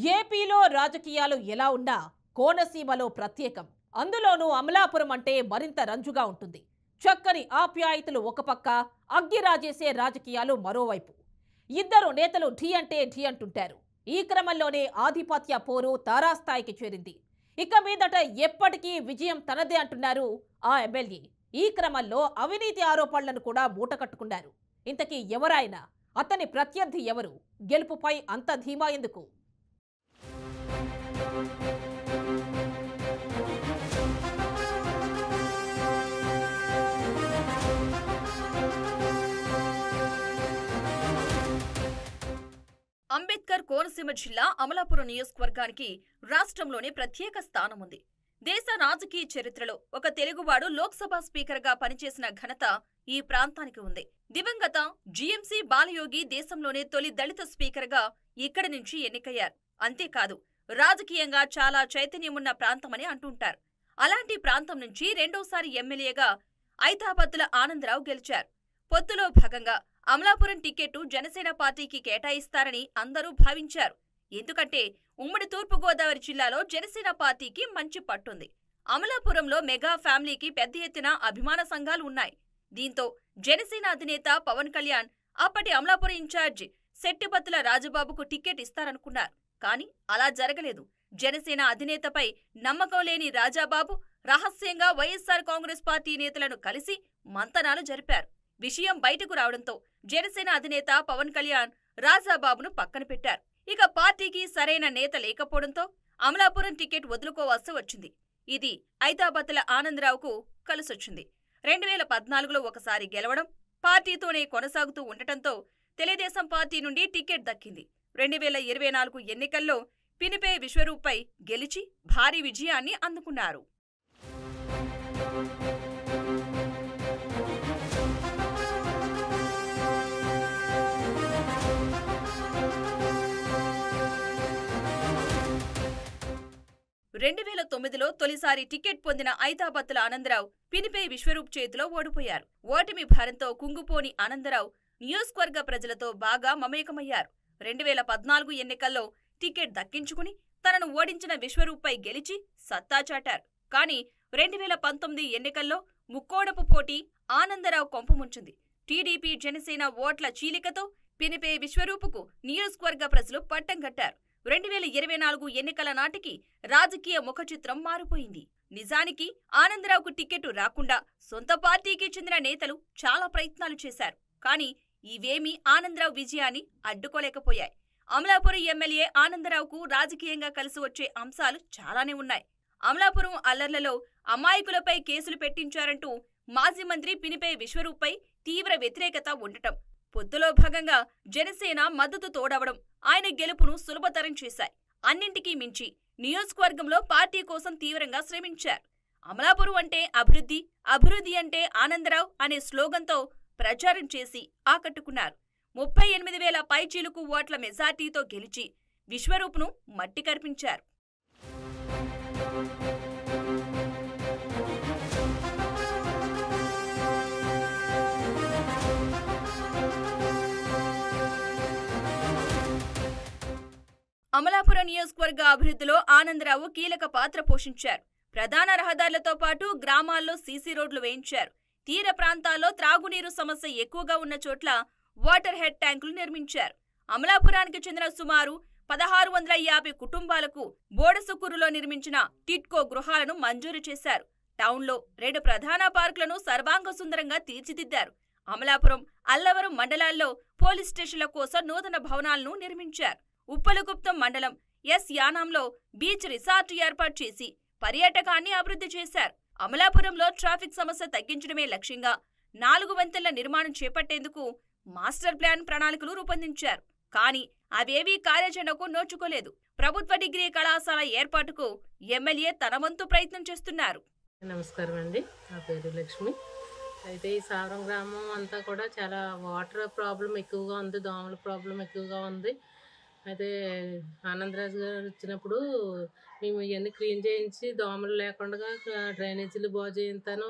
ఏపీలో రాజకీయాలు ఎలా ఉన్నా కోనసీమలో ప్రత్యేకం. అందులోనూ అమలాపురం అంటే మరింత రంజుగా ఉంటుంది. చక్కని ఆప్యాయతలు ఒక పక్క, అగ్గిరాజేసే రాజకీయాలు మరోవైపు. ఇద్దరు నేతలు ఢీ అంటే ఢీ అంటుంటారు. ఈ క్రమంలోనే ఆధిపత్య పోరు తారాస్థాయికి చేరింది. ఇక మీదట ఎప్పటికీ విజయం తనదే అంటున్నారు ఆ ఎమ్మెల్యే. ఈ క్రమంలో అవినీతి ఆరోపణలను కూడా మూటకట్టుకున్నారు. ఇంతకీ ఎవరాయన? అతని ప్రత్యర్థి ఎవరు? గెలుపుపై అంత ధీమా ఎందుకు? అంబేద్కర్ కోనసీమ జిల్లా అమలాపురం నియోజకవర్గానికి రాష్ట్రంలోనే ప్రత్యేక స్థానం ఉంది. దేశ రాజకీయ చరిత్రలో ఒక తెలుగువాడు లోక్సభ స్పీకర్ గా పనిచేసిన ఘనత ఈ ప్రాంతానికి ఉంది. దివంగత జీఎంసీ బాలయోగి దేశంలోనే తొలి దళిత స్పీకర్ గా ఇక్కడి నుంచి ఎన్నికయ్యారు. అంతేకాదు రాజకీయంగా చాలా చైతన్యమున్న ప్రాంతమని అంటుంటారు. అలాంటి ప్రాంతం నుంచి రెండోసారి ఎమ్మెల్యేగా ఐతాబత్తుల ఆనందరావు గెలిచారు. పొత్తులో భాగంగా అమలాపురం టికెట్టు జనసేన పార్టీకి కేటాయిస్తారని అందరూ భావించారు. ఎందుకంటే ఉమ్మడి తూర్పుగోదావరి జిల్లాలో జనసేన పార్టీకి మంచి పట్టుంది. అమలాపురంలో మెగా ఫ్యామిలీకి పెద్ద ఎత్తున అభిమాన సంఘాలు ఉన్నాయి. దీంతో జనసేన అధినేత పవన్ కళ్యాణ్ అప్పటి అమలాపురం ఇన్ఛార్జి శెట్టిబత్తుల రాజబాబుకు టికెట్ ఇస్తారనుకున్నారు. కానీ అలా జరగలేదు. జనసేన అధినేతపై నమ్మకం లేని రాజాబాబు రహస్యంగా వైఎస్ఆర్ కాంగ్రెస్ పార్టీ నేతలను కలిసి మంతనాలు జరిపారు. విషయం బయటకు రావడంతో జనసేన అధినేత పవన్ కళ్యాణ్ రాజాబాబును పక్కన పెట్టారు. ఇక పార్టీకి సరైన నేత లేకపోవడంతో అమలాపురం టికెట్ వదులుకోవాల్సి వచ్చింది. ఇది ఐతాబత్తుల ఆనందరావుకు కలిసొచ్చింది. 2014లో ఒకసారి గెలవడం, పార్టీతోనే కొనసాగుతూ ఉండటంతో తెలుగుదేశం పార్టీ నుండి టికెట్ దక్కింది. 2024 ఎన్నికల్లో పినిపే విశ్వరూప్పై గెలిచి భారీ విజయాన్ని అందుకున్నారు. రెండు 2009లో తొలిసారి టికెట్ పొందిన ఐతాబత్తుల ఆనందరావు పినిపే విశ్వరూప్ చేతిలో ఓడిపోయారు. ఓటమి భారంతో కుంగిపోని ఆనందరావు నియోజకవర్గ ప్రజలతో బాగా మమేకమయ్యారు. 2014 ఎన్నికల్లో టికెట్ దక్కించుకుని తనను ఓడించిన విశ్వరూప్పై గెలిచి సత్తా చాటారు. కానీ 2019 ఎన్నికల్లో ముక్కోడపు పోటీ ఆనందరావు కొంపముంచింది. టీడీపీ జనసేన ఓట్ల చీలికతో పినిపే విశ్వరూపుకు నియోజకవర్గ ప్రజలు పట్టం కట్టారు. 2024 ఎన్నికల నాటికి రాజకీయ ముఖచిత్రం మారిపోయింది. నిజానికి ఆనందరావుకు టికెట్ రాకుండా సొంత పార్టీకి చెందిన నేతలు చాలా ప్రయత్నాలు చేశారు. కానీ ఇవేమీ ఆనందరావు విజయాన్ని అడ్డుకోలేకపోయాయి. అమలాపురం ఎమ్మెల్యే ఆనందరావుకు రాజకీయంగా కలిసి వచ్చే అంశాలు చాలానే ఉన్నాయి. అమలాపురం అల్లర్లలో అమాయకులపై కేసులు పెట్టించారంటూ మాజీ మంత్రి పినిపే విశ్వరూప్పై తీవ్ర వ్యతిరేకత ఉండటం, పొత్తులో భాగంగా జనసేన మద్దతు తోడవడం ఆయన గెలుపును సులభతరం చేశాయి. అన్నింటికీ మించి నియోజకవర్గంలో పార్టీ కోసం తీవ్రంగా శ్రమించారు. అమలాపురం అంటే అభివృద్ధి, అభివృద్ధి అంటే ఆనందరావు అనే స్లోగన్తో ప్రచారం చేసి ఆకట్టుకున్నారు. 38,000 పైచీలుకు ఓట్ల మెజార్టీతో గెలిచి విశ్వరూపును మట్టి కర్పించారు. అమలాపురం నియోజకవర్గ అభివృద్ధిలో ఆనందరావు కీలక పాత్ర పోషించారు. ప్రధాన రహదారులతో పాటు గ్రామాల్లో సీసీ రోడ్లు వేయించారు. తీర ప్రాంతాల్లో త్రాగునీరు సమస్య ఎక్కువగా ఉన్న చోట్ల వాటర్ హెడ్ ట్యాంకులు నిర్మించారు. అమలాపురానికి చెందిన సుమారు 1650 కుటుంబాలకు బోడసుకూరులో నిర్మించిన టిట్కో గృహాలను మంజూరు చేశారు. టౌన్లో 2 ప్రధాన పార్కులను సర్వాంగ సుందరంగా తీర్చిదిద్దారు. అమలాపురం, అల్లవరం మండలాల్లో పోలీస్ స్టేషన్ల కోసం నూతన భవనాలను నిర్మించారు. ఉప్పలగుప్తం మండలం ఎస్ యానాంలో బీచ్ రిసార్ట్ ఏర్పాటు చేసి పర్యాటకాన్ని అభివృద్ధి చేశారు. అమలాపురంలో ట్రాఫిక్ సమస్య తగ్గించడమే లక్ష్యంగా 4 వంతెనల నిర్మాణం చేపట్టేందుకు మాస్టర్ ప్లాన్ ప్రణాళికలు రూపొందించారు. కానీ అవేవీ కార్యాచరణకు నోచుకోలేదు. ప్రభుత్వ డిగ్రీ కళాశాల ఏర్పాటుకు ఎమ్మెల్యే తన వంతు ప్రయత్నం చేస్తున్నారు. నమస్కారం అండి, నా పేరు లక్ష్మి. అయితే ఈ సావరం గ్రామం అంతా కూడా చాలా వాటర్ ప్రాబ్లం ఎక్కువగా ఉంది, దోమల ప్రాబ్లం ఎక్కువగా ఉంది. అయితే ఆనందరాజు గారు వచ్చినప్పుడు మేము ఇవన్నీ క్లీన్ చేయించి దోమలు లేకుండా డ్రైనేజీలు బాగు చేయిస్తాను,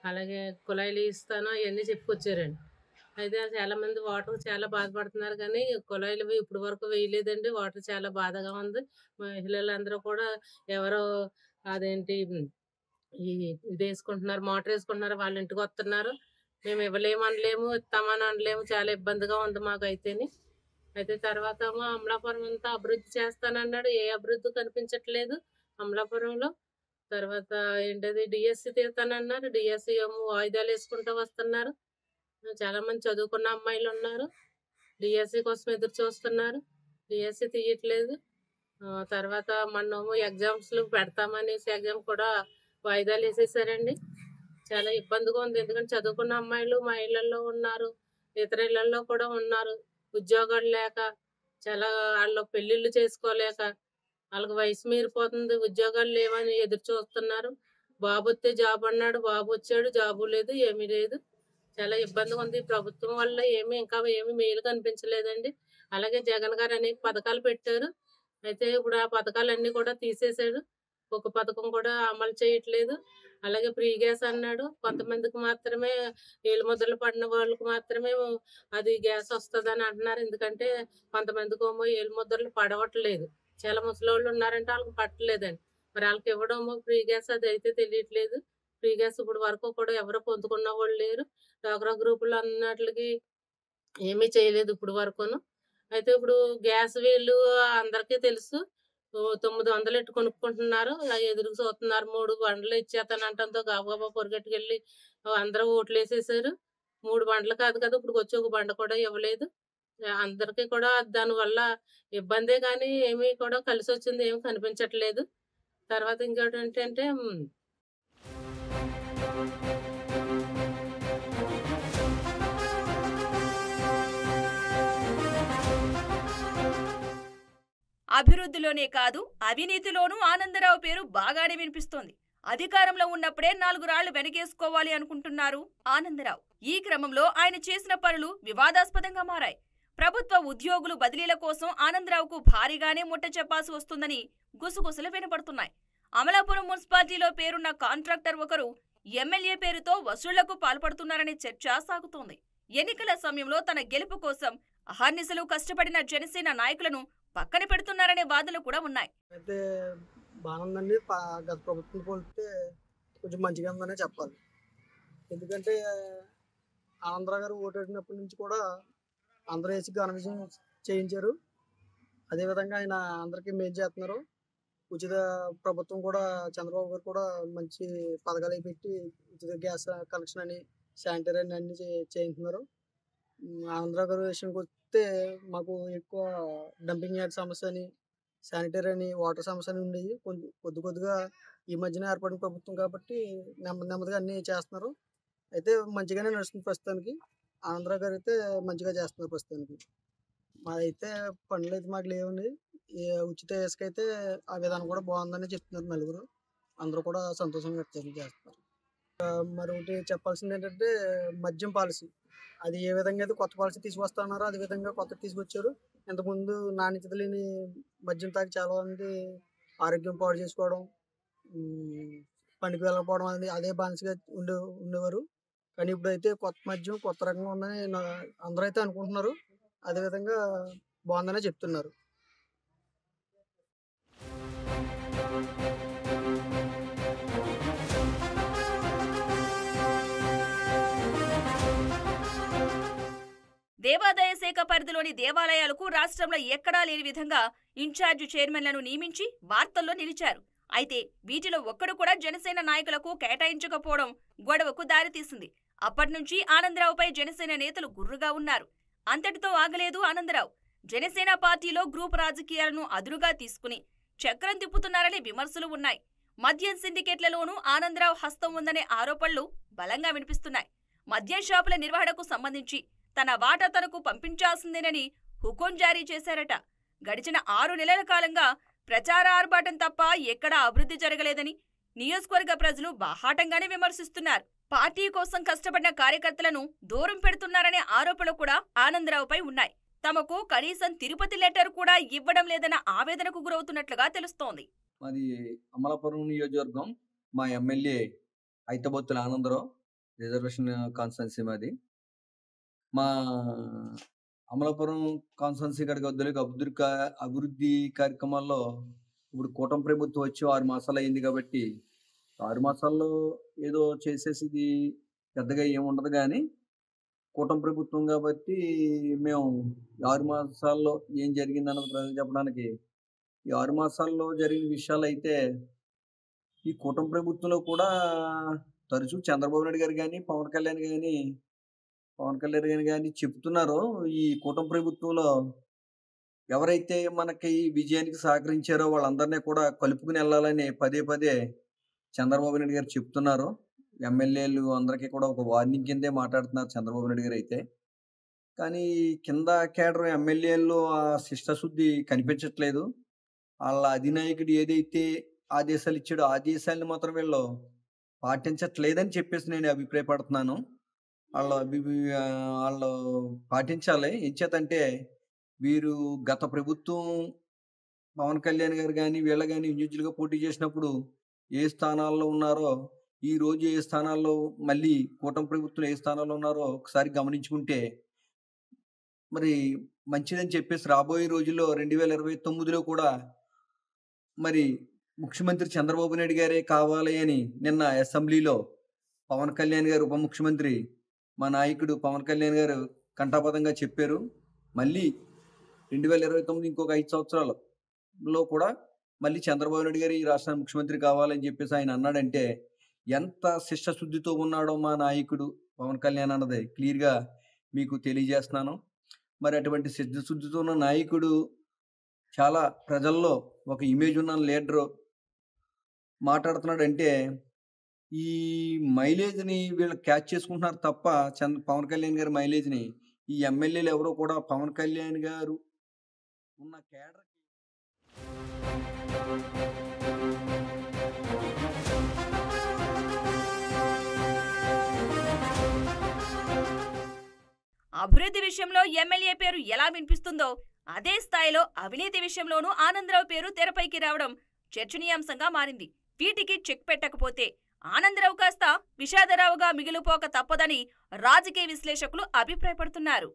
అలాగే కుళాయిలు ఇస్తాను, అవన్నీ చెప్పుకొచ్చారండి. అయితే చాలా మంది వాటర్ చాలా బాధపడుతున్నారు కానీ కుళాయిలు ఇప్పటి వరకు వేయలేదండి. వాటర్ చాలా బాధగా ఉంది. మహిళలందరూ కూడా ఎవరో అదేంటి ఈ ఇదేసుకుంటున్నారు, మోటారేసుకుంటున్నారు. వాళ్ళ ఇంటికొత్తన్నారు. మేము ఇవ్వలేము అనలేము, ఇస్తామని అనలేము. చాలా ఇబ్బందిగా ఉంది మాకైతేని. అయితే తర్వాతేమో అమలాపురం అంతా అభివృద్ధి చేస్తానన్నాడు. ఏ అభివృద్ధి కనిపించట్లేదు అమలాపురంలో. తర్వాత ఏంటది డిఎస్సి తీస్తానన్నారు. డిఎస్సి ఏమో వాయిదాలేసుకుంటూ వస్తున్నారు. చాలా మంది చదువుకున్న అమ్మాయిలున్నారు. డిఎస్సి కోసం ఎదురు చూస్తున్నారు. డిఎస్సి తీయట్లేదు. తర్వాత మొన్నేమో ఎగ్జామ్స్‌లు పెడతామనేసి ఎగ్జామ్ కూడా వాయిదాలేసేశారండి. చాలా ఇబ్బందిగా ఉంది. ఎందుకంటే చదువుకున్న అమ్మాయిలు మా ఇళ్లల్లో ఉన్నారు. ఇతర ఇళ్లల్లో కూడా ఉన్నారు. ఉద్యోగాలు లేక, చాలా ఆళ్ళు పెళ్ళిళ్ళు చేసుకోలేక, ఆళ్ళకి వయసు మీరిపోతుంది. ఉద్యోగాలు లేవని ఎదురు చూస్తున్నారు. బాబొత్తే జాబ్ అన్నాడు. బాబొచ్చాడు. జాబు లేదు. ఏమీ లేదు. చాలా ఇబ్బందిగా ఉంది. ఈ ప్రభుత్వం వల్ల ఇంకా ఏమి మేలు కనిపించలేదండి. అలాగే జగన్ గారు అనేక పథకాలు పెట్టారు. అయితే ఇప్పుడు ఆ పథకాలన్నీ కూడా తీసేశాడు. ఒక పథకం కూడా అమలు చేయట్లేదు. అలాగే ఫ్రీ గ్యాస్ అన్నాడు. కొంతమందికి మాత్రమే ఏలుముద్రలు పడిన వాళ్ళకి మాత్రమే అది గ్యాస్ వస్తదని అంటున్నారు. ఎందుకంటే కొంతమందికేమో ఏలుముద్రలు పడవట్లేదు. చాలా ముసలోళ్ళు ఉన్నారంటే ఆళ్ళకి పట్టలేదండి. మరి ఆళ్ళకి ఇవ్వడమో ఫ్రీ గ్యాస్ అదైతే తెలియట్లేదు. ఫ్రీ గ్యాస్ ఇప్పుడు వరకు కూడా ఎవరు పొందుకున్న వాళ్ళు లేరు. డ్వాక్రా గ్రూపులు అన్నట్లకి ఏమీ చేయలేదు ఇప్పుడు వరకును. అయితే ఇప్పుడు గ్యాస్ వీళ్ళు అందరికీ తెలుసు. 900 ఎట్టి కొనుక్కుంటున్నారు. ఎదురు చూస్తున్నారు. 3 బండ్లు ఇచ్చేస్తానంటంతో గబగబా పరిగెట్టుకెళ్ళి అందరూ ఓట్లేసేశారు. 3 బండ్లు కాదు కదా! ఇప్పటికొచ్చి ఒక బండ కూడా ఇవ్వలేదు. అందరికీ కూడా దానివల్ల ఇబ్బందే గానీ ఏమీ కూడా కలిసొచ్చింది ఏమి కనిపించట్లేదు. తర్వాత ఇంకోటేంటంటే అభివృద్ధిలోనే కాదు అవినీతిలోనూ ఆనందరావు పేరు బాగానే వినిపిస్తోంది. అధికారంలో ఉన్నప్పుడే 4 రాళ్లు వెనకేసుకోవాలి అనుకుంటున్నారు ఆనందరావు. ఈ క్రమంలో ఆయన చేసిన పనులు వివాదాస్పదంగా మారాయి. ప్రభుత్వ ఉద్యోగులు బదిలీల కోసం ఆనందరావుకు భారీగానే ముట్ట చెప్పాల్సి వస్తుందని గుసగుసలు వినపడుతున్నాయి. అమలాపురం మున్సిపాలిటీలో పేరున్న కాంట్రాక్టర్ ఒకరు ఎమ్మెల్యే పేరుతో వసూళ్లకు పాల్పడుతున్నారనే చర్చ సాగుతోంది. ఎన్నికల సమయంలో తన గెలుపు కోసం అహర్నిశలు కష్టపడిన జనసేన నాయకులను పక్కన పెడుతున్నారనే వాదనలు కూడా ఉన్నాయి. అయితే బాగుందండి. గత ప్రభుత్వం పోలిస్తే కొంచెం మంచిగా ఉందనే చెప్పాలి. ఎందుకంటే ఆంధ్ర గారు ఓటేసినప్పటి నుంచి కూడా అందరూ వేసి ఘన విజయం చేయించారు. అదేవిధంగా ఆయన అందరికీ మేలు చేస్తున్నారు. ఉచిత ప్రభుత్వం కూడా చంద్రబాబు గారు కూడా మంచి పథకాలు పెట్టి ఉచిత గ్యాస్ కనెక్షన్ అని, శానిటరీ అని అన్ని చేయించున్నారు. ఆంధ్ర గారు విషయంకి వస్తే మాకు ఎక్కువ డంపింగ్ యార్డ్ సమస్య అని, శానిటరీ అని, వాటర్ సమస్య అని ఉండేవి. కొద్దిగా ఈ మధ్యన ఏర్పడిన ప్రభుత్వం కాబట్టి నెమ్మదిగా అన్నీ చేస్తున్నారు. అయితే మంచిగానే నడుస్తుంది ప్రస్తుతానికి. ఆంధ్ర గారు అయితే మంచిగా చేస్తున్నారు ప్రస్తుతానికి. మాదైతే పనులు అయితే మాకు లేవండి. ఉచిత ఇసుక అయితే ఆ విధానం కూడా బాగుందని చెప్తున్నారు నలుగురు. అందరూ కూడా సంతోషంగా వ్యక్తం చేస్తున్నారు. మరొకటి చెప్పాల్సింది ఏంటంటే మద్యం పాలసీ. అది ఏ విధంగా అయితే కొత్త పాలసీ తీసుకొస్తున్నారో అదే విధంగా కొత్తగా తీసుకొచ్చారు. ఇంతకుముందు నాణ్యత లేని మద్యం తాగి చాలా మంది ఆరోగ్యం పాడు చేసుకోవడం, పనికి వెళ్ళకపోవడం అనేది అదే బానిసగా ఉండేవారు. కానీ ఇప్పుడైతే కొత్త మద్యం కొత్త రకంగా ఉందని అందరూ అయితే అనుకుంటున్నారు. అదేవిధంగా బాగుందనే చెప్తున్నారు. దేవాదాయ శాఖ పరిధిలోని దేవాలయాలకు రాష్ట్రంలో ఎక్కడా లేని విధంగా ఇన్ఛార్జ్ చైర్మన్లను నియమించి వార్తల్లో నిలిచారు. అయితే వీటిలో ఒక్కడు కూడా జనసేన నాయకులకు కేటాయించకపోవడం గొడవకు దారితీసింది. అప్పటినుంచి ఆనందరావుపై జనసేన నేతలు గుర్రుగా ఉన్నారు. అంతటితో ఆగలేదు ఆనందరావు. జనసేన పార్టీలో గ్రూప్ రాజకీయాలను అదురుగా తీసుకుని చక్రం తిప్పుతున్నారనే విమర్శలు ఉన్నాయి. మద్యం సిండికేట్లలోనూ ఆనందరావు హస్తం ఉందనే ఆరోపణలు బలంగా వినిపిస్తున్నాయి. మద్యం షాపుల నిర్వహణకు సంబంధించి తన వాటా తనకు పంపించాల్సిందేనని హుకుం జారీ చేశారట. గడిచిన 6 నెలల కాలంగా ప్రచార ఆర్భాటం తప్ప ఎక్కడా అభివృద్ధి జరగలేదని నియోజకవర్గ ప్రజలు బాహాటంగానే విమర్శిస్తున్నారు. పార్టీ కోసం కష్టపడిన కార్యకర్తలను దూరం పెడుతున్నారనే ఆరోపణలు కూడా ఆనందరావుపై ఉన్నాయి. తమకు కనీసం తిరుపతి లెటర్ కూడా ఇవ్వడం లేదన్న ఆవేదనకు గురవుతున్నట్లుగా తెలుస్తోంది. మాది అమలాపురం నియోజకవర్గం. మా ఎమ్మెల్యే ఐతబొత్తుల ఆనందరావు, రిజర్వేషన్ కాన్స్టిట్యున్సీ మాది. మా అమలాపురం కాన్స్టిట్యున్సీ కాడికి వద్దలేక అభివృద్ధి కార్యక్రమాల్లో ఇప్పుడు కూటమి ప్రభుత్వం వచ్చి 6 మాసాలు అయింది కాబట్టి 6 మాసాల్లో ఏదో చేసేసిది పెద్దగా ఏముండదు కానీ కూటమి ప్రభుత్వం కాబట్టి మేము 6 మాసాల్లో ఏం జరిగిందన్నది ప్రజలకు చెప్పడానికి ఈ 6 మాసాల్లో జరిగిన విషయాలు అయితే ఈ కూటమి ప్రభుత్వంలో కూడా తరచూ చంద్రబాబు నాయుడు గారు కానీ పవన్ కళ్యాణ్ గాని చెప్తున్నారు. ఈ కూటమి ప్రభుత్వంలో ఎవరైతే మనకి ఈ విజయానికి సహకరించారో వాళ్ళందరినీ కూడా కలుపుకుని వెళ్ళాలని పదే పదే చంద్రబాబు నాయుడు గారు చెప్తున్నారు. ఎమ్మెల్యేలు అందరికీ కూడా ఒక వార్నింగ్ కిందే మాట్లాడుతున్నారు చంద్రబాబు నాయుడు గారు అయితే. కానీ కింద కేడర్ ఎమ్మెల్యేల్లో ఆ శిష్టశుద్ధి కనిపించట్లేదు. వాళ్ళ అధినాయకుడు ఏదైతే ఆదేశాలు ఇచ్చాడో ఆదేశాలను మాత్రం వీళ్ళు పాటించట్లేదని చెప్పేసి నేను అభిప్రాయపడుతున్నాను. వాళ్ళు పాటించాలి. ఎంచేతంటే వీరు గత ప్రభుత్వం పవన్ కళ్యాణ్ గారు కానీ వీళ్ళు కానీ ఇండివిజువల్గా పోటీ చేసినప్పుడు ఏ స్థానాల్లో ఉన్నారో ఈ రోజు ఏ స్థానాల్లో మళ్ళీ కూటమి ప్రభుత్వం ఏ స్థానాల్లో ఉన్నారో ఒకసారి గమనించుకుంటే మరి మంచిదని చెప్పేసి రాబోయే రోజుల్లో 2029లో కూడా మరి ముఖ్యమంత్రి చంద్రబాబు నాయుడు గారే కావాలి అని నిన్న అసెంబ్లీలో పవన్ కళ్యాణ్ గారు ఉప ముఖ్యమంత్రి మా నాయకుడు పవన్ కళ్యాణ్ గారు కంఠాపదంగా చెప్పారు. మళ్ళీ 2029 ఇంకొక 5 సంవత్సరాలలో కూడా మళ్ళీ చంద్రబాబు నాయుడు గారు ఈ రాష్ట్రానికి ముఖ్యమంత్రి కావాలని చెప్పేసి ఆయన అన్నాడంటే ఎంత శిష్టశుద్ధితో ఉన్నాడో మా నాయకుడు పవన్ కళ్యాణ్ అన్నది క్లియర్గా మీకు తెలియజేస్తున్నాను. మరి అటువంటి శుద్ధితో ఉన్న నాయకుడు చాలా ప్రజల్లో ఒక ఇమేజ్ ఉన్న లీడరు మాట్లాడుతున్నాడంటే ఈ మైలేజ్ని వీళ్ళు క్యాచ్ చేసుకుంటున్నారు తప్ప పవన్ కళ్యాణ్ గారి మైలేజ్ని ఈ ఎమ్మెల్యేలు ఎవరో కూడా పవన్ కళ్యాణ్ గారు ఉన్న కేడర్ అభివృద్ధి విషయంలో ఎమ్మెల్యే పేరు ఎలా వినిపిస్తుందో అదే స్థాయిలో అవినీతి విషయంలోనూ ఆనందరావు పేరు తెరపైకి రావడం చర్చనీయాంశంగా మారింది. వీటికి చెక్ పెట్టకపోతే ఆనందరావు కాస్త విషాదరావుగా మిగిలిపోక తప్పదని రాజకీయ విశ్లేషకులు అభిప్రాయపడుతున్నారు.